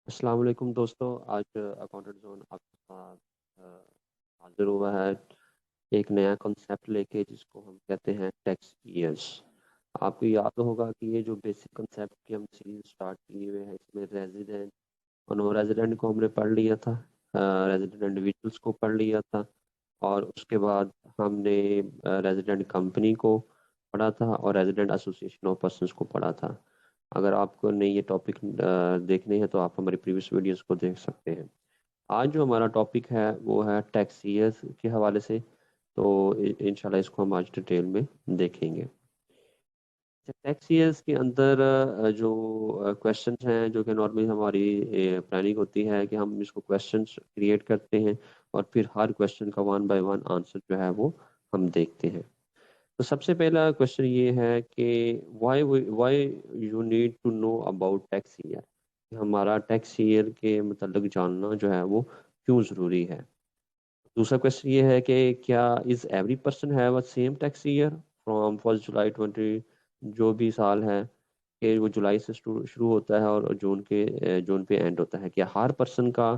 अस्सलाम वालेकुम दोस्तों। आज अकाउंटेंट जोन आपके साथ हाजिर हुआ है एक नया कॉन्सेप्ट लेके जिसको हम कहते हैं टैक्स ईयर्स। आपको याद होगा कि ये जो बेसिक कॉन्सेप्ट की हम सीरीज स्टार्ट किए हुए हैं इसमें रेजिडेंट और नो रेजिडेंट को हमने पढ़ लिया था। रेजिडेंट इंडिविजुअल्स को पढ़ लिया था और उसके बाद हमने रेजिडेंट कंपनी को पढ़ा था और रेजिडेंट एसोसिएशन ऑफ पर्सन्स को पढ़ा था। अगर आपको नहीं ये टॉपिक देखने हैं तो आप हमारी प्रीवियस वीडियोस को देख सकते हैं। आज जो हमारा टॉपिक है वो है टैक्स ईयर्स के हवाले से। तो इंशाल्लाह इसको हम आज डिटेल में देखेंगे। टैक्स ईयर्स के अंदर जो क्वेश्चंस हैं जो कि नॉर्मली हमारी प्लानिंग होती है कि हम इसको क्वेश्चंस क्रिएट करते हैं और फिर हर क्वेश्चन का वन बाय वन आंसर जो है वो हम देखते हैं। तो सबसे पहला क्वेश्चन ये है कि why why you need to know about tax year. हमारा टैक्स ईयर के मतलब जानना जो है वो क्यों ज़रूरी है। दूसरा क्वेश्चन ये है कि क्या is every person have a same tax year from 1 जुलाई 20, जो भी साल है कि वो जुलाई से शुरू होता है और जून पे एंड होता है, क्या हर पर्सन का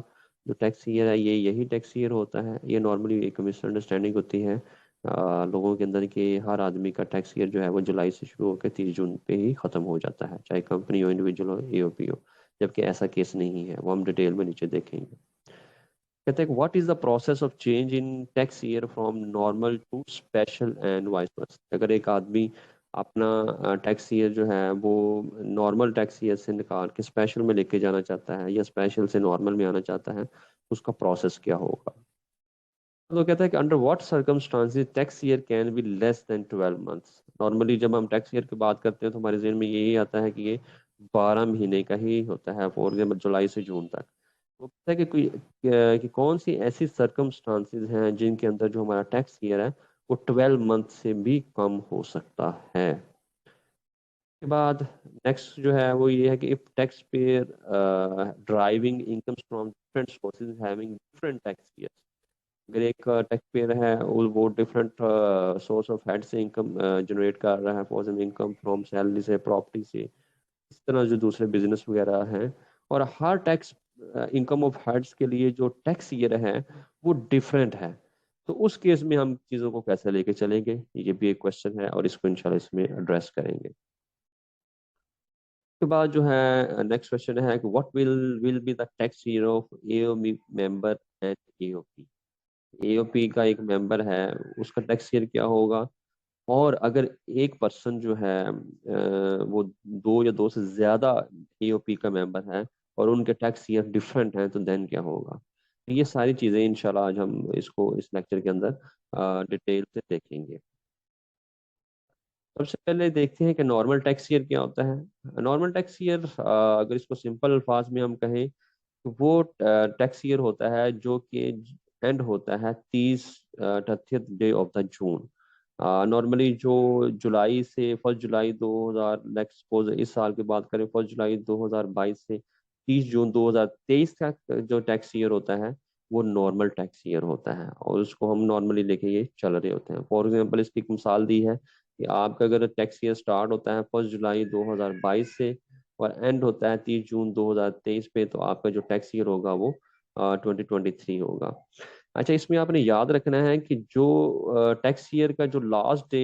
जो टैक्स ईयर है ये यही टैक्स ईयर होता है। ये नॉर्मली एक मिसअंडरस्टैंडिंग होती है लोगों के अंदर कि हर आदमी का टैक्स ईयर जो है वो जुलाई से शुरू होकर 30 जून पे ही ख़त्म हो जाता है, चाहे कंपनी हो, इंडिविजुअल हो, एओपी हो। जबकि ऐसा केस नहीं है, वो हम डिटेल में नीचे देखेंगे। कहते हैं what is the process of change in tax year from normal to special and vice versa. अगर एक आदमी अपना टैक्स ईयर जो है वो नॉर्मल टैक्स ईयर से निकाल के स्पेशल में लेके जाना चाहता है या स्पेशल से नॉर्मल में आना चाहता है, उसका प्रोसेस क्या होगा। तो कहता है कि under what circumstances tax year can be less than 12 months. Normally जब हम टैक्स ईयर की बात करते हैं तो हमारे जहन में यही आता है कि ये 12 महीने का ही होता है, फॉर एग्जाम्पल जुलाई से जून तक। वो कहता है कि कौन सी ऐसी सर्कमस्टांसेस हैं जिनके अंदर जो हमारा टैक्स ईयर है वो 12 मंथ से भी कम हो सकता है। के बाद नेक्स्ट जो है वो ये है कि if tax payer driving incomes from different sources having different tax year. अगर एक टैक्स पेयर है वो डिफरेंट सोर्स ऑफ हेड से इनकम जनरेट कर रहा है, फॉर इनकम फ्रॉम सैलरी से, प्रॉपर्टी से, इस तरह जो दूसरे बिजनेस वगैरह हैं, और हर टैक्स इनकम ऑफ हेड्स के लिए जो टैक्स ईयर है वो डिफरेंट है, तो उस केस में हम चीज़ों को कैसे लेके चलेंगे, ये भी एक क्वेश्चन है और इसको इंशाल्लाह इसमें एड्रेस करेंगे। उसके बाद जो है नेक्स्ट क्वेश्चन है कि what will be the tax year of AOP member and AOP. AOP का एक मेंबर है, उसका टैक्स ईयर क्या होगा। और अगर एक पर्सन जो है वो दो या दो से ज्यादा एओपी का मेंबर है और उनके टैक्स ईयर डिफरेंट हैं तो देन क्या होगा। तो ये सारी चीजें इंशाल्लाह आज हम इसको इस लेक्चर के अंदर डिटेल से देखेंगे। सबसे पहले देखते हैं कि नॉर्मल टैक्स ईयर क्या होता है। नॉर्मल टैक्स ईयर अगर इसको सिंपल अल्फाज में हम कहें तो वो टैक्स ईयर होता है जो कि एंड होता है 30th day of the June. Normally जो जुलाई से 1 जुलाई 2000, नेक्स्ट सपोज इस साल की बात करें 1 जुलाई 2022 से 30 जून 2023 तक जो टैक्स ईयर होता है वो नॉर्मल टैक्स ईयर होता है और उसको हम नॉर्मली लेके ये चल रहे होते हैं। फॉर एग्जाम्पल इसकी एक मिसाल दी है कि आपका अगर टैक्स ईयर स्टार्ट होता है 1 जुलाई 2022 से और एंड होता है 30 जून 2023 पे, तो आपका जो टैक्स ईयर होगा वो 2023 होगा। अच्छा, इसमें आपने याद रखना है कि जो टैक्स ईयर का जो लास्ट डे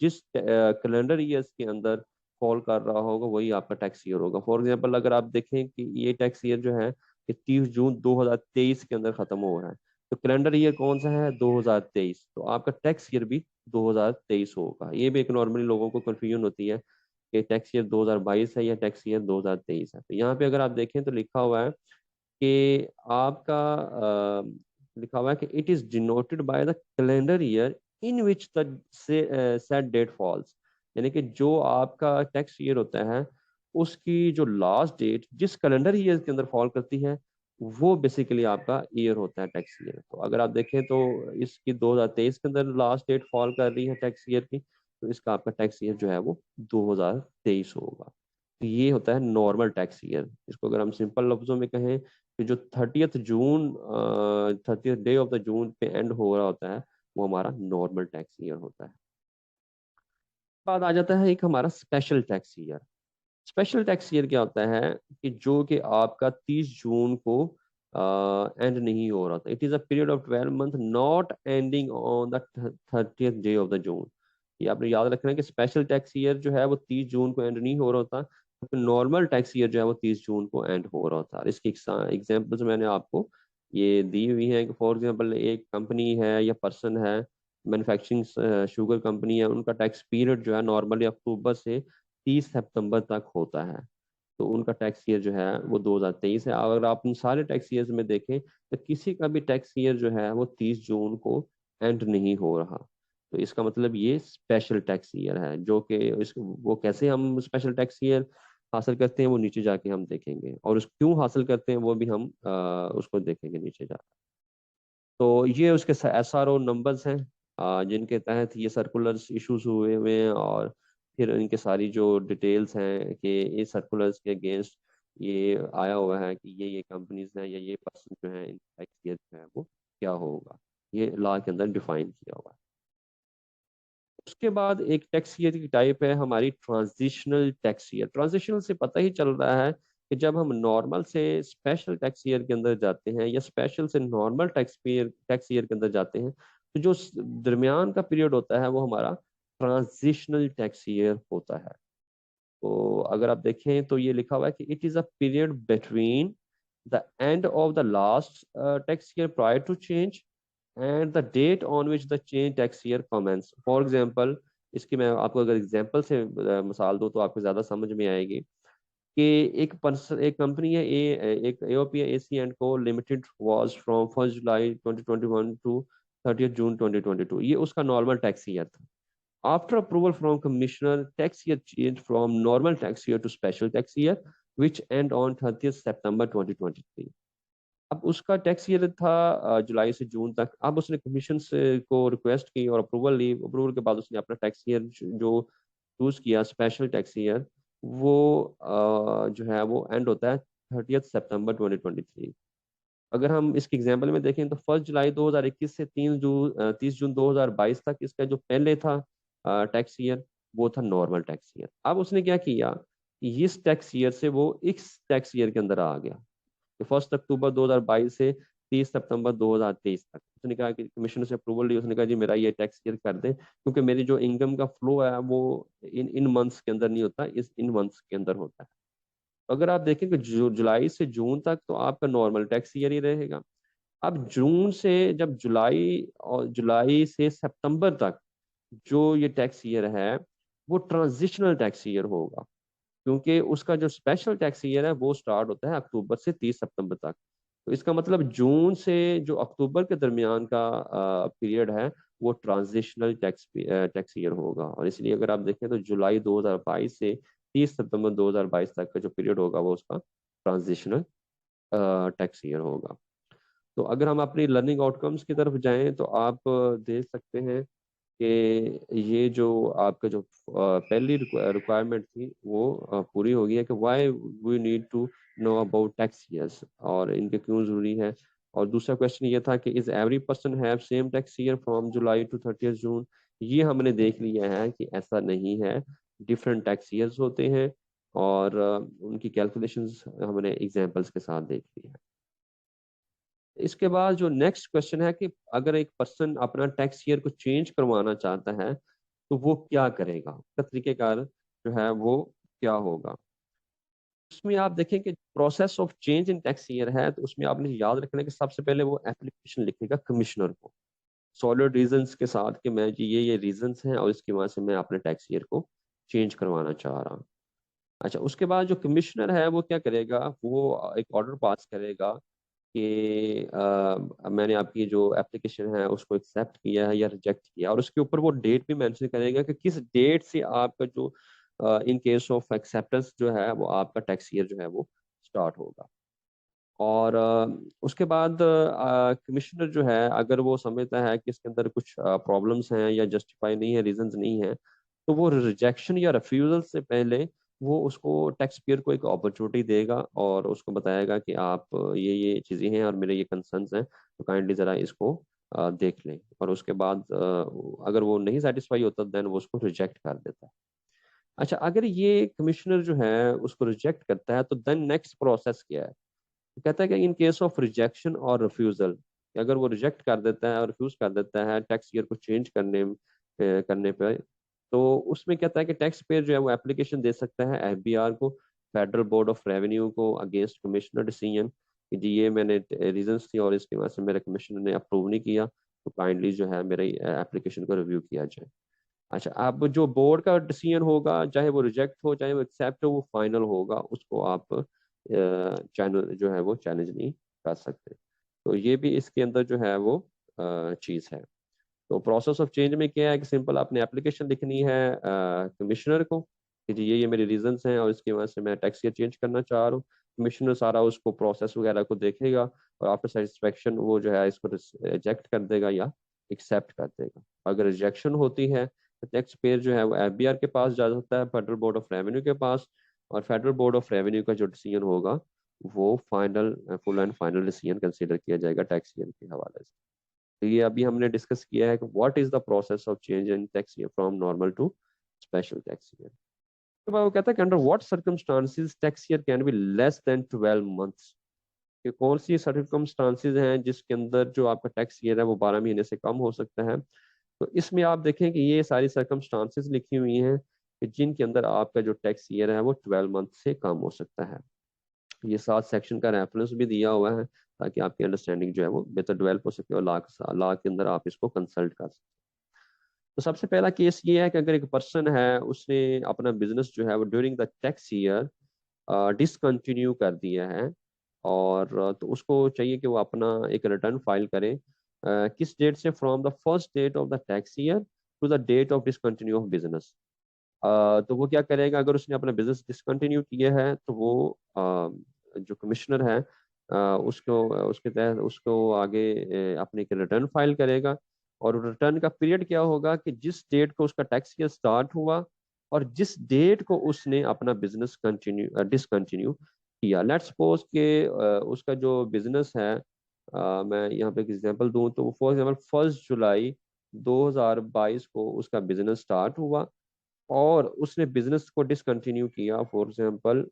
जिस कैलेंडर ईयर्स के अंदर फॉल कर रहा होगा वही आपका टैक्स ईयर होगा। फॉर एग्जांपल अगर आप देखें कि ये टैक्स ईयर जो है कि 30 जून 2023 के अंदर खत्म हो रहा है, तो कैलेंडर ईयर कौन सा है 2023, तो आपका टैक्स ईयर भी 2023 होगा। ये भी एक नॉर्मली लोगों को कंफ्यूजन होती है कि टैक्स ईयर 2022 है या टैक्स ईयर 2023 है। तो यहाँ पे अगर आप देखें तो लिखा हुआ है कि आपका लिखा हुआ है कि it is denoted by the calendar year in which the set date falls. यानी कि जो आपका टैक्स ईयर होता है उसकी जो लास्ट डेट जिस कैलेंडर ईयर के अंदर फॉल करती है वो बेसिकली आपका ईयर होता है टैक्स ईयर। तो अगर आप देखें तो इसकी 2023 के अंदर लास्ट डेट फॉल कर रही है टैक्स ईयर की, तो इसका आपका टैक्स ईयर जो है वो 2023 होगा। तो ये होता है नॉर्मल टैक्स ईयर। इसको अगर हम सिंपल लफ्जों में कहें कि जो 30th day of the June पे एंड हो रहा होता है वो हमारा नॉर्मल टैक्स ईयर होता है। बाद आ जाता है एक हमारा special tax year. Special tax year क्या होता है कि जो कि आपका 30 जून को एंड नहीं हो रहा था। It is a period of 12 month not ending on the 30th day of the June. ये आपने याद रखना है कि स्पेशल टैक्स ईयर जो है वो 30 जून को एंड नहीं हो रहा था, तो नॉर्मल टैक्स ईयर जो है वो 30 जून को एंड हो रहा था। इसकी एग्जाम्पल्स मैंने आपको ये दी हुई है कि फॉर एग्जाम्पल एक कंपनी है या पर्सन है, मैन्युफैक्चरिंग शुगर कंपनी है, उनका टैक्स पीरियड जो है नॉर्मली अक्टूबर से 30 सितंबर तक होता है। तो उनका टैक्स ईयर जो है वो 2023 है। अगर आप उन सारे टैक्स ईयर्स में देखें तो किसी का भी टैक्स ईयर जो है वो 30 जून को एंड नहीं हो रहा। तो इसका मतलब ये स्पेशल टैक्स ईयर है, जो कि इस वो कैसे हम स्पेशल टैक्स ईयर हासिल करते हैं वो नीचे जाके हम देखेंगे, और उस क्यों हासिल करते हैं वो भी हम उसको देखेंगे नीचे जाके। तो ये उसके SRO नंबर्स हैं जिनके तहत ये सर्कुलर्स इश्यूज हुए हुए हैं, और फिर इनके सारी जो डिटेल्स हैं कि ये सर्कुलर्स के अगेंस्ट ये आया हुआ है कि ये कंपनीज हैं या ये पर्सन जो है इनका टैक्स ईयर जो है वो क्या होगा, ये लॉ के अंदर डिफाइन किया हुआ है। उसके बाद एक टैक्स ईयर की टाइप है हमारी ट्रांजिशनल टैक्स ईयर। ट्रांजिशनल से पता ही चल रहा है कि जब हम नॉर्मल से स्पेशल टैक्स ईयर के अंदर जाते हैं या स्पेशल से नॉर्मल टैक्स ईयर के अंदर जाते हैं, तो जो दरमियान का पीरियड होता है वो हमारा ट्रांजिशनल टैक्स ईयर होता है। तो अगर आप देखें तो ये लिखा हुआ है कि it is a period between the end of the last tax year prior to change and the date on which the change tax year commences. For example, इसकी मैं आपको अगर एग्जांपल से मिसाल दूं तो आपको ज़्यादा समझ में आएगी कि एक कंपनी है एक AOP AC and co limited was from 1 July 2021 to 30 June 2022। ये उसका नॉर्मल टैक्स ईयर था। After approval from commissioner, tax year changed from normal tax year to special tax year, which end on 30th September 2023। अब उसका tax year था जुलाई से जून तक। अब उसने कमीशन से को रिक्वेस्ट की और अप्रूवल ली। अप्रूवल के बाद उसने अपना टैक्स ईयर जो चूज किया स्पेशल टैक्स ईयर, वो जो है वो एंड होता है 30th सितंबर 2023। अगर हम इसके एग्जाम्पल में देखें तो 1 जुलाई 2021 से 30 जून 2022 तक इसका जो पहले था टैक्स ईयर, वो था नॉर्मल टैक्स ईयर। अब उसने क्या किया कि इस टैक्स ईयर से वो इस टैक्स ईयर के अंदर आ गया कि 1 अक्टूबर 2022 से 30 सितंबर 2023 तक। उसने कहा कि कमीशन से अप्रूवल ली, उसने कहा जी मेरा ये टैक्स ईयर कर दें, क्योंकि मेरी जो इनकम का फ्लो है वो इन मंथ्स के अंदर नहीं होता, इस इन मंथ्स के अंदर होता है। अगर आप देखें कि जुलाई से जून तक तो आपका नॉर्मल टैक्स ईयर ही रहेगा। अब जून से जब जुलाई से सितंबर तक जो ये टैक्स ईयर है वो ट्रांजिशनल टैक्स ईयर होगा, क्योंकि उसका जो स्पेशल टैक्स ईयर है वो स्टार्ट होता है अक्टूबर से 30 सितंबर तक। तो इसका मतलब जून से जो अक्टूबर के दरमियान का पीरियड है वो ट्रांजिशनल टैक्स ईयर होगा। और इसलिए अगर आप देखें तो जुलाई 2022 से 30 सितंबर 2022 तक का जो पीरियड होगा वो उसका ट्रांजिशनल टैक्स ईयर होगा। तो अगर हम अपनी लर्निंग आउटकम्स की तरफ जाएं तो आप देख सकते हैं कि ये जो आपका जो पहली रिक्वायरमेंट थी वो पूरी हो गई है कि why we need to know about tax years, और इनके क्यों जरूरी है। और दूसरा क्वेश्चन ये था कि is every person have same tax year from July to 30 June. ये हमने देख लिया है कि ऐसा नहीं है, डिफरेंट टैक्स ईयर्स होते हैं, और उनकी कैलकुलेशंस हमने एग्जांपल्स के साथ देख ली है। इसके बाद जो नेक्स्ट क्वेश्चन है कि अगर एक पर्सन अपना टैक्स ईयर को चेंज करवाना चाहता है तो वो क्या करेगा, उसका तरीकेकार जो है वो क्या होगा। उसमें आप देखें कि process of change in tax year है, तो उसमें आपने याद रखना है कि सबसे पहले वो एप्लीकेशन लिखेगा कमिश्नर को सॉलिड रीजंस के साथ कि मैं जी ये रीजंस हैं और इसकी वजह से मैं अपने टैक्स ईयर को चेंज करवाना चाह रहा हूँ। अच्छा, उसके बाद जो कमिश्नर है वो क्या करेगा, वो एक ऑर्डर पास करेगा कि मैंने आपकी जो एप्लीकेशन है उसको एक्सेप्ट किया है या रिजेक्ट किया, और उसके ऊपर वो डेट भी मेंशन करेगा कि किस डेट से आपका जो इन केस ऑफ एक्सेप्टेंस जो है वो आपका टैक्स ईयर जो है वो स्टार्ट होगा। और उसके बाद कमिश्नर जो है अगर वो समझता है कि इसके अंदर कुछ प्रॉब्लम्स हैं या जस्टिफाई नहीं है, रीजंस नहीं है, तो वो रिजेक्शन या रिफ्यूजल से पहले वो उसको टैक्स पेयर को एक अपॉर्चुनिटी देगा और उसको बताएगा कि आप ये चीज़ें हैं और मेरे ये कंसर्न्स हैं, तो काइंडली ज़रा इसको देख लें। और उसके बाद अगर वो नहीं सेटिस्फाई होता देन वो उसको रिजेक्ट कर देता है। अच्छा, अगर ये कमिश्नर जो है उसको रिजेक्ट करता है तो देन नेक्स्ट प्रोसेस क्या है? कहता है कि इन केस ऑफ रिजेक्शन और रिफ्यूजल, अगर वो रिजेक्ट कर देता है और रिफ्यूज कर देता है टैक्स ईयर को चेंज करने पे, तो उसमें कहता है कि टैक्स पेयर जो है वो एप्लीकेशन दे सकता है एफबीआर को, फेडरल बोर्ड ऑफ रेवेन्यू को, अगेंस्ट कमिश्नर डिसीजन कि जी ये मैंने रीजंस थी और इसकी वजह से मेरे कमिश्नर ने अप्रूव नहीं किया, तो काइंडली जो है मेरे एप्लीकेशन को रिव्यू किया जाए। अच्छा, अब जो बोर्ड का डिसीजन होगा, चाहे वो रिजेक्ट हो चाहे वो एक्सेप्ट हो, वो फाइनल होगा, उसको आप चैनल जो है वो चैलेंज नहीं कर सकते। तो ये भी इसके अंदर जो है वो चीज़ है। तो प्रोसेस ऑफ चेंज में क्या है कि सिंपल आपने एप्लीकेशन लिखनी है कमिश्नर को कि जी ये मेरे रीजंस हैं और इसकी वजह से मैं टैक्स ईयर चेंज करना चाह रहा हूँ। कमिश्नर सारा उसको प्रोसेस वगैरह को देखेगा और आफ्टर सेटिस्फेक्शन वो जो है इसको रिजेक्ट कर देगा या एक्सेप्ट कर देगा। अगर रिजेक्शन होती है तो टैक्स पेयर जो है वो एफबीआर के पास जा सकता है, फेडरल बोर्ड ऑफ रेवेन्यू के पास, और फेडरल बोर्ड ऑफ रेवेन्यू का जो डिसीजन होगा वो final, full and final decision consider किया जाएगा टैक्स ईयर के हवाले से। तो ये अभी हमने डिस्कस किया है कि what is the process of change in tax year from normal to special tax year. तो वो कहता है कि under what circumstances tax year can be less than 12 months, कि कौन सी सर्कमस्टांसिस हैं जिसके अंदर जो आपका टैक्स ईयर है वो 12 महीने से कम हो सकता है। तो इसमें आप देखें कि ये सारी सर्कमस्टांसिस लिखी हुई हैं कि जिनके अंदर आपका जो टैक्स ईयर है वो 12 मंथ से कम हो सकता है। ये 7 सेक्शन का रेफरेंस भी दिया हुआ है ताकि आपकी अंडरस्टैंडिंग जो है वो बेहतर डेवलप हो सके और लॉ के अंदर आप इसको कंसल्ट कर सकें। तो सबसे पहला केस ये है कि अगर एक पर्सन है उसने अपना बिजनेस जो है वो during the tax year discontinue कर दिया है, और तो उसको चाहिए कि वो अपना एक रिटर्न फाइल करे। किस डेट से? From the first date of the tax year to the date of discontinue of business. तो वो क्या करेगा? अगर उसने अपना बिजनेस डिसकंटिन्यू किया है तो वो जो कमिश्नर है उसको उसके तहत उसको आगे अपने एक रिटर्न फाइल करेगा। और रिटर्न का पीरियड क्या होगा कि जिस डेट को उसका टैक्स ईयर स्टार्ट हुआ और जिस डेट को उसने अपना बिजनेस डिसकंटिन्यू किया। लेट्स सपोज के उसका जो बिजनेस है, मैं यहाँ पे एक एग्जांपल दूं तो फॉर एग्जांपल 1 जुलाई 2022 को उसका बिजनेस स्टार्ट हुआ और उसने बिजनेस को डिसकंटिन्यू किया फॉर एग्जांपल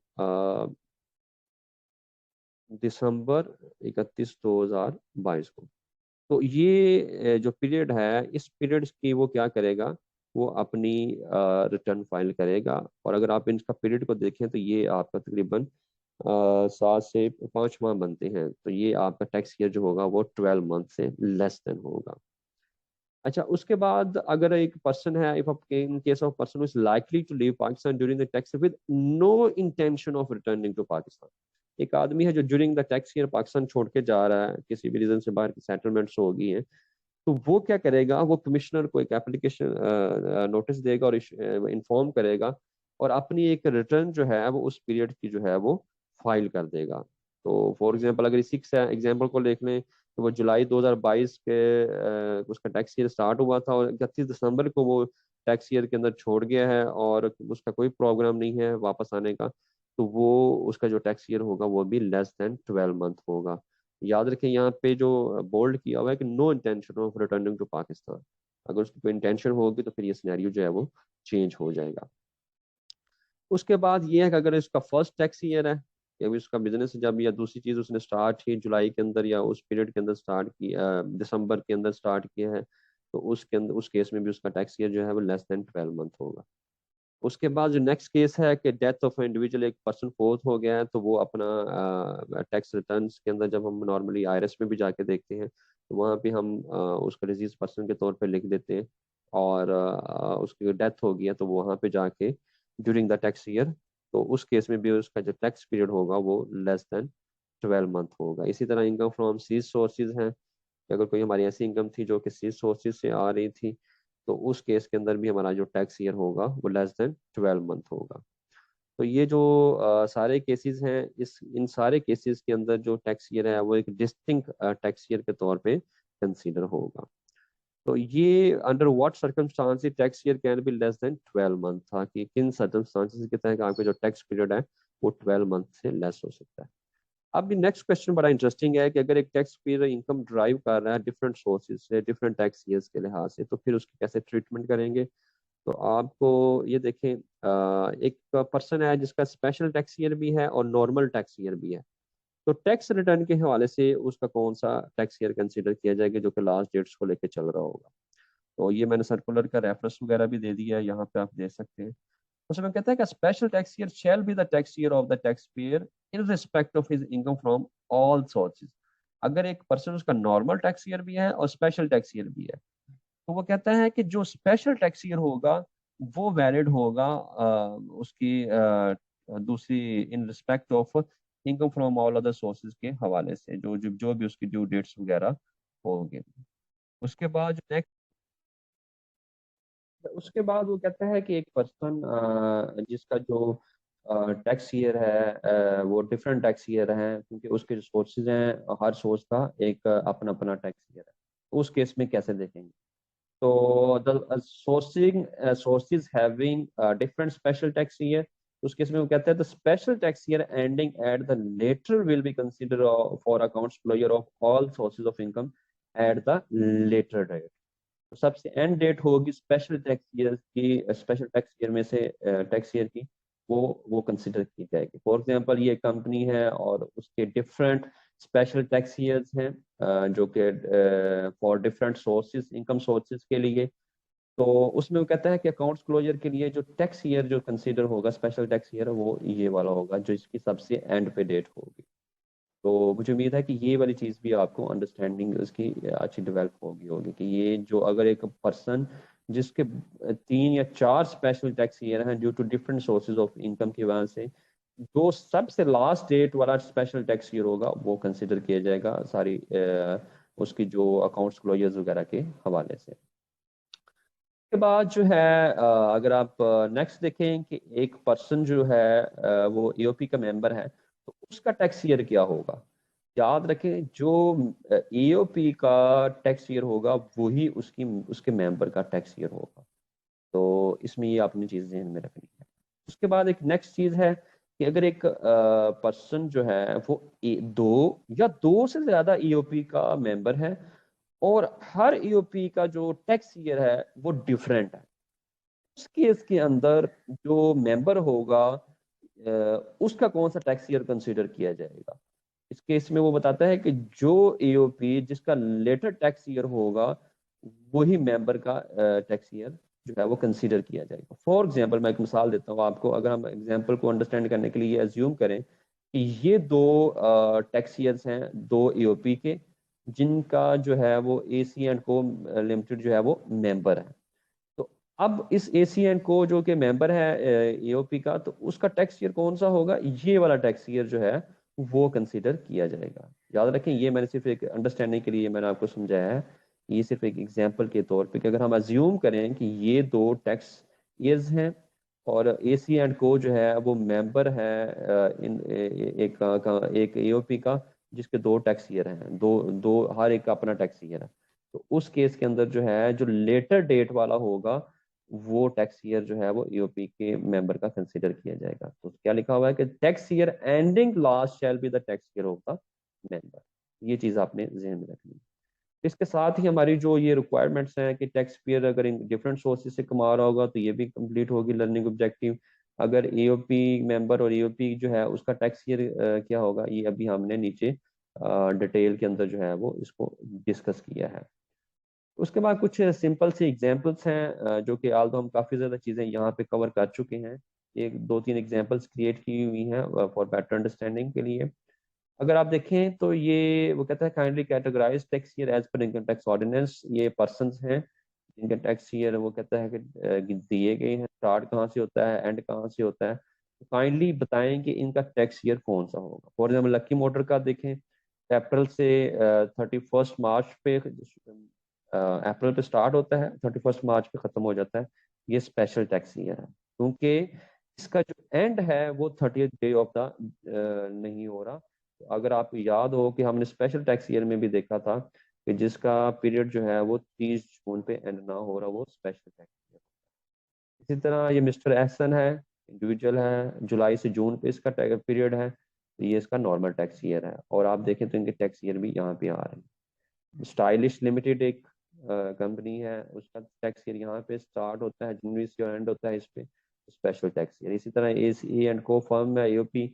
दिसंबर 31 2022 को। तो ये जो पीरियड है, इस पीरियड की वो क्या करेगा? वो अपनी रिटर्न फाइल करेगा। और अगर आप इनका पीरियड को देखें तो ये आपका तकरीबन 7 से 5 माह बनते हैं, तो ये आपका टैक्स ईयर जो होगा वो 12 मंथ से लेस देन होगा। अच्छा, उसके बाद अगर एक पर्सन है, if in case of person is likely to leave Pakistan during the tax with no intention of returning to Pakistan. एक आदमी है जो during the tax year Pakistan छोड़ के जा रहा है, किसी भी रीजन से बाहर की सेटलमेंट्स हो गई हैं, तो वो क्या करेगा? वो कमिश्नर को एक एप्लीकेशन नोटिस देगा और इन्फॉर्म करेगा और अपनी एक रिटर्न जो है वो उस पीरियड की जो है वो फाइल कर देगा। तो फॉर एग्जांपल अगर इसी एग्जांपल को देख लें तो वो जुलाई 2022 के उसका टैक्स ईयर स्टार्ट हुआ था और 31 दिसंबर को वो टैक्स ईयर के अंदर छोड़ गया है और उसका कोई प्रोग्राम नहीं है वापस आने का, तो वो उसका जो टैक्स ईयर होगा वो भी लेस देन 12 मंथ होगा। याद रखें यहाँ पे जो बोल्ड किया हुआ है कि no intention of returning to Pakistan. अगर उसकी कोई इंटेंशन होगी तो फिर ये सिनेरियो जो है वो चेंज हो जाएगा। उसके बाद ये है कि अगर इसका फर्स्ट टैक्स ईयर है या भी उसका बिजनेस जब या दूसरी चीज उसने स्टार्ट ही जुलाई के अंदर या उस पीरियड के अंदर स्टार्ट किया, दिसंबर के अंदर स्टार्ट किया है, तो उसके अंदर उस केस में भी उसका टैक्स ईयर जो है वो लेस देन 12 मंथ होगा। उसके बाद जो नेक्स्ट केस है कि डेथ ऑफ इंडिविजुअल, एक पर्सन फोर्थ हो गया है, तो वो अपना टैक्स रिटर्न के अंदर जब हम नॉर्मली आईआरएस में भी जाके देखते हैं तो वहाँ पे हम उसका डिजीज पर्सन के तौर पे लिख देते हैं। और उसकी डेथ हो गया तो वहाँ पे जाके ड्यूरिंग द टैक्स ईयर, तो उस केस में भी उसका जो टैक्स पीरियड होगा वो लेस देन 12 मंथ होगा। इसी तरह इनकम फ्रॉम सीज सोर्सेज हैं कि अगर कोई हमारी ऐसी इनकम थी जो कि सीज सोर्सेज से आ रही थी, तो उस केस के अंदर भी हमारा जो टैक्स ईयर होगा वो लेस देन 12 मंथ होगा। तो ये जो सारे केसेस हैं, इस इन सारे केसेस के अंदर जो टैक्स ईयर है वो एक डिस्टिंक्ट टैक्स ईयर के तौर पे कंसीडर होगा। तो ये under what circumstances tax year can be less than 12 month था कि किन सर्कमस्टांसेस के तहत आपका जो टैक्स पीरियड है वो 12 मंथ से लेस हो सकता है। अब नेक्स्ट क्वेश्चन बड़ा इंटरेस्टिंग है कि अगर एक टैक्स पेयर इनकम ड्राइव कर रहा है डिफरेंट सोर्सेज से, डिफरेंट टैक्स ईयर्स के लिहाज से, तो फिर उसकी कैसे ट्रीटमेंट करेंगे? तो आपको ये देखें, एक पर्सन है जिसका स्पेशल टैक्स ईयर भी है और नॉर्मल टैक्स ईयर भी है। तो टैक्स रिटर्न के हवाले से उसका कौन सा टैक्स ईयर कंसीडर किया जाएगा जो कि लास्ट डेट्स को लेकर चल रहा होगा। तो ये मैंने सर्कुलर का रेफरेंस वगैरह भी दे दिया है, यहाँ पे आप देख सकते हैं। उसमें कहता है कि special tax year shall be the tax year of the tax payer in respect of his income from all sources. अगर एक पर्सन, उसका नॉर्मल टैक्स ईयर भी है और स्पेशल टैक्स ईयर भी है, तो वो कहता है कि जो स्पेशल टैक्स ईयर होगा वो वैलिड होगा उसकी दूसरी in respect of income from all other sources के हवाले से, जो भी उसकी ड्यू डेट्स वगैरह होंगे। उसके बाद जो नेक्स्ट, उसके बाद वो कहता है कि एक पर्सन जिसका जो टैक्स ईयर है वो डिफरेंट टैक्स ईयर है, क्योंकि उसके जो सोर्सेज हैं हर सोर्स का एक अपना अपना टैक्स ईयर है। तो उस केस में कैसे देखेंगे? तो the sourcing sources having different special tax year, उस केस में वो कहते हैं the special tax year ending at the later will be consider for accounts closure of all sources of income at the later date. तो सबसे end date होगी special tax year की, स्पेशल टैक्स ईयर में से tax year की, वो consider की जाएगी। फॉर एग्जांपल ये कंपनी है और उसके डिफरेंट स्पेशल टैक्स ईयर्स हैं जो कि for different sources, income sources के लिए। तो उसमें वो कहता है कि अकाउंट्स क्लोजर के लिए जो टैक्स ईयर जो कंसीडर होगा, स्पेशल टैक्स ईयर, वो ये वाला होगा जो इसकी सबसे एंड पे डेट होगी। तो मुझे उम्मीद है कि ये वाली चीज़ भी आपको अंडरस्टैंडिंग उसकी अच्छी डेवलप होगी होगी कि ये जो अगर एक पर्सन जिसके 3 या 4 स्पेशल टैक्स ईयर हैं due to different sources of income की वजह से, जो सबसे लास्ट डेट वाला स्पेशल टैक्स ईयर होगा वो कंसिडर किया जाएगा सारी उसकी जो अकाउंट्स क्लोजर्स वगैरह के हवाले से। के बाद जो है अगर आप नेक्स्ट देखें कि एक पर्सन जो है वो ईओपी का मेंबर है, तो उसका टैक्स ईयर क्या होगा। याद रखें जो ईओपी का टैक्स ईयर होगा वही उसकी उसके मेंबर का टैक्स ईयर होगा। तो इसमें ये अपनी चीज़ ध्यान में रखनी है। उसके बाद एक नेक्स्ट चीज़ है कि अगर एक पर्सन जो है वो दो से ज्यादा ईओपी का मेंबर है और हर ईओपी का जो टैक्स ईयर है वो डिफरेंट है, उस केस के अंदर जो मेंबर होगा उसका कौन सा टैक्स ईयर कंसीडर किया जाएगा। इस केस में वो बताता है कि जो एओपी जिसका लेटर टैक्स ईयर होगा वही मेंबर का टैक्स ईयर जो है वो कंसीडर किया जाएगा। फॉर एग्जांपल मैं एक मिसाल देता हूँ आपको, अगर हम एग्जांपल को अंडरस्टैंड करने के लिए एज्यूम करें कि ये दो टैक्स ईयर्स हैं दो एओपी के, जिनका जो है वो एसी एंड को लिमिटेड जो है वो मेंबर है। तो अब इस एसीएन को जो कि मेंबर है एओपी का, तो उसका टैक्स ईयर कौन सा होगा, ये वाला टैक्स ईयर जो है वो कंसीडर किया जाएगा। याद रखें ये मैंने सिर्फ एक अंडरस्टैंडिंग के लिए मैंने आपको समझाया है, ये सिर्फ एक एग्जांपल के तौर पे कि अगर हम अज्यूम करें कि ये दो टैक्स ईयर्स हैं और एसी एंड को जो है वो मेंबर है एक एओपी का जिसके दो टैक्स ईयर हैं, दो दो हर एक का अपना टैक्स ईयर है। तो उस केस के अंदर जो है जो लेटर डेट वाला होगा वो टैक्स ईयर जो है वो ईओपी के मेंबर का कंसीडर किया जाएगा। तो क्या लिखा हुआ है कि tax year ending last shall be the tax year of the member. ये चीज आपने जहन में रखनी है। इसके साथ ही हमारी जो ये रिक्वायरमेंट्स हैं कि टैक्स पेयर अगर इन डिफरेंट सोर्सेज से कमा रहा होगा तो ये भी कंप्लीट होगी लर्निंग ऑब्जेक्टिव। अगर एओपी मेंबर और एओपी जो है उसका टैक्स ईयर क्या होगा, ये अभी हमने नीचे डिटेल के अंदर जो है वो इसको डिस्कस किया है। उसके बाद कुछ सिंपल सी एग्जांपल्स हैं जो कि आल हम काफ़ी ज़्यादा चीज़ें यहाँ पे कवर कर चुके हैं। एक दो तीन एग्जांपल्स क्रिएट की हुई हैं फॉर बेटर अंडरस्टैंडिंग के लिए। अगर आप देखें तो ये वो कहता है kindly categorize tax year as per income tax ordinance. ये पर्सन्स हैं जिनके टैक्स ईयर वो कहता है कि दिए गए हैं, स्टार्ट कहाँ से होता है एंड कहाँ से होता है। तो काइंडली बताएं कि इनका टैक्स ईयर कौन सा होगा। फॉर एग्जाम्पल लक्की मोटर का देखें, अप्रैल से 31 मार्च पे, अप्रैल पे स्टार्ट होता है 31 मार्च पे ख़त्म हो जाता है। ये स्पेशल टैक्स ईयर है क्योंकि इसका जो एंड है वो 30th डे ऑफ द नहीं हो रहा। तो अगर आपको याद हो कि हमने स्पेशल टैक्स ईयर में भी देखा था कि जिसका पीरियड जो है वो 30 जून पे एंड ना हो रहा वो स्पेशल टैक्स ईयर। इसी तरह ये मिस्टर एहसन है, इंडिविजुअल है, जुलाई से जून पे इसका पीरियड है, तो ये इसका नॉर्मल टैक्स ईयर है। और आप देखें तो इनके टैक्स ईयर भी यहाँ पे आ रहे हैं। स्टाइलिश लिमिटेड एक कंपनी है उसका टैक्स ईयर यहाँ पे स्टार्ट होता है जनवरी से और एंड होता है इस पे स्पेशल टैक्स ईयर। इसी तरह एसी एंड को फर्म है AOP,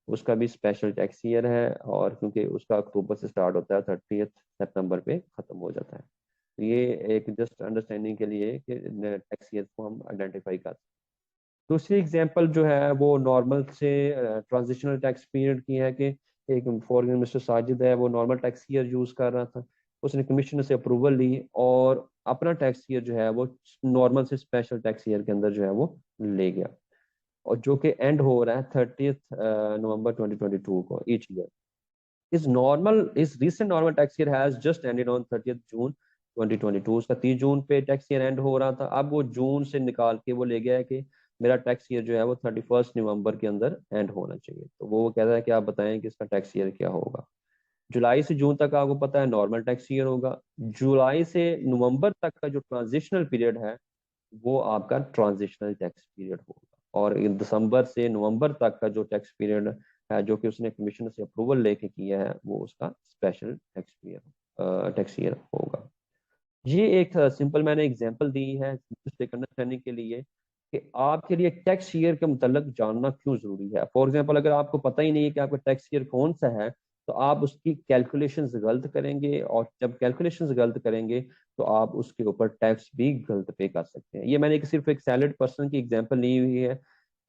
उसका भी स्पेशल टैक्स ईयर है, और क्योंकि उसका अक्टूबर से स्टार्ट होता है 30 सितंबर पे ख़त्म हो जाता है। तो ये एक जस्ट अंडरस्टैंडिंग के लिए कि टैक्स ईयर को हम आइडेंटिफाई कर। दूसरी एग्जांपल जो है वो नॉर्मल से ट्रांजिशनल टैक्स पीरियड की है कि एक फॉर एग्जाम्पल मिस्टर साजिद है, वो नॉर्मल टैक्स ईयर यूज कर रहा था, उसने कमिश्नर से अप्रूवल ली और अपना टैक्स ईयर जो है वो नॉर्मल से स्पेशल टैक्स ईयर के अंदर जो है वो ले गया, और जो कि एंड हो रहा है 30 नवंबर 2022 को ईच ईयर। इस recent normal tax year has just ended on 30th June 2022। उसका 30 जून पे टैक्स ईयर एंड हो रहा था, अब वो जून से निकाल के वो ले गया है कि मेरा टैक्स ईयर जो है वो 31 नवंबर के अंदर एंड होना चाहिए। तो वो कहता है कि आप बताएं कि इसका टैक्स ईयर क्या होगा। जुलाई से जून तक आपको पता है नॉर्मल टैक्स ईयर होगा, जुलाई से नवंबर तक का जो ट्रांजिशनल पीरियड है वो आपका ट्रांजिशनल टैक्स पीरियड होगा, और दिसंबर से नवंबर तक का जो टैक्स पीरियड है जो कि उसने कमीशन से अप्रूवल लेके किया है वो उसका स्पेशल टैक्स ईयर होगा। ये एक सिंपल मैंने एग्जांपल दी है एक अंडरस्टैंडिंग के लिए कि आपके लिए टैक्स ईयर के मतलब जानना क्यों जरूरी है। फॉर एग्जांपल अगर आपको पता ही नहीं है कि आपका टैक्स ईयर कौन सा है, तो आप उसकी कैलकुलेशंस गलत करेंगे, और जब कैलकुलेशंस गलत करेंगे तो आप उसके ऊपर टैक्स भी गलत पे कर सकते हैं। ये मैंने सिर्फ एक सैलरीड पर्सन की एग्जांपल ली हुई है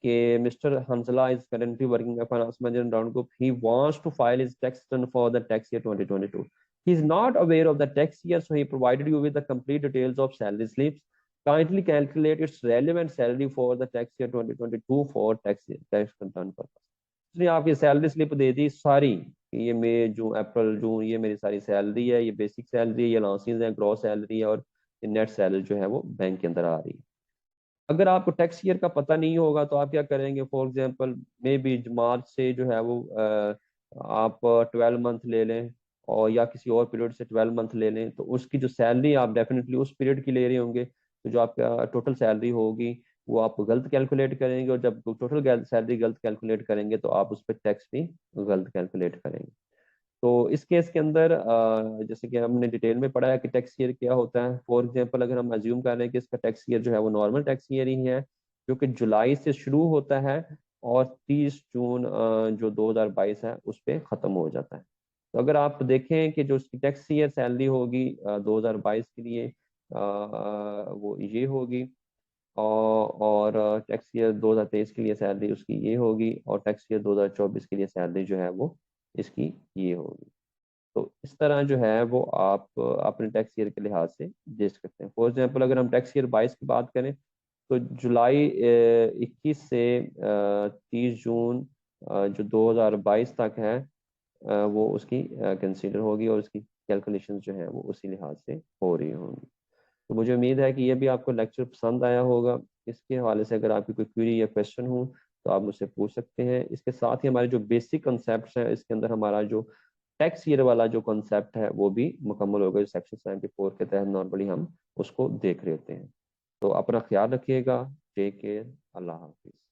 कि mister Hansla is currently working at finance manager in round group, he wants to file his tax return for the tax year 2022। He is not aware of the tax year, so he provided you with the complete details of salary slips. Kindly calculate its relevant salary for the tax year 2022 for tax return purpose। उसने आपकी salary slip दे दी सारी कि ये मई जून अप्रैल जून ये मेरी सारी salary है, ये बेसिक सैलरी है, ये अलाउंसेस है, ग्रॉस सैलरी है, और नेट सैलरी जो है वो बैंक के अंदर आ रही है। अगर आपको टैक्स ईयर का पता नहीं होगा तो आप क्या करेंगे, फॉर एग्जांपल मे बी मार्च से जो है वो आप 12 मंथ ले लें, और या किसी और पीरियड से 12 मंथ ले लें, तो उसकी जो सैलरी आप डेफिनेटली उस पीरियड की ले रहे होंगे, तो जो आपका टोटल सैलरी होगी वो आप गलत कैलकुलेट करेंगे, और जब टोटल सैलरी गलत कैलकुलेट करेंगे तो आप उस पर टैक्स भी गलत कैलकुलेट करेंगे। तो इस केस के अंदर जैसे कि हमने डिटेल में पढ़ा है कि टैक्स ईयर क्या होता है। फॉर एग्जांपल अगर हम अज्यूम कर रहे हैं कि इसका टैक्स ईयर जो है वो नॉर्मल टैक्स ईयर ही है, जो कि जुलाई से शुरू होता है और 30 जून जो 2022 है उस पर ख़त्म हो जाता है। तो अगर आप देखें कि जो उसकी टैक्स ईयर सैलरी होगी 2022 के लिए वो ये होगी, और टैक्स ईयर 2023 के लिए सैलरी उसकी ये होगी, और टैक्स ईयर 2024 के लिए सैलरी जो है वो इसकी ये होगी। तो इस तरह जो है वो आप अपने टैक्स ईयर के लिहाज से देख सकते हैं। फॉर एग्जांपल अगर हम टैक्स ईयर 22 की बात करें तो जुलाई 21 से 30 जून जो 2022 तक है वो उसकी कंसीडर होगी, और उसकी कैलकुलेशंस जो है वो उसी लिहाज से हो रही होंगी। तो मुझे उम्मीद है कि ये भी आपको लेक्चर पसंद आया होगा। इसके हवाले से अगर आपकी कोई क्वेरी या क्वेश्चन हो तो आप मुझसे पूछ सकते हैं। इसके साथ ही हमारे जो बेसिक कॉन्सेप्ट्स हैं इसके अंदर हमारा जो टैक्स ईयर वाला जो कॉन्सेप्ट है वो भी मुकम्मल होगा, जो सेक्शन 74 के तहत नॉर्मली हम उसको देख रहे होते हैं। तो अपना ख्याल रखिएगा। Take care. अल्लाह हाफिज़।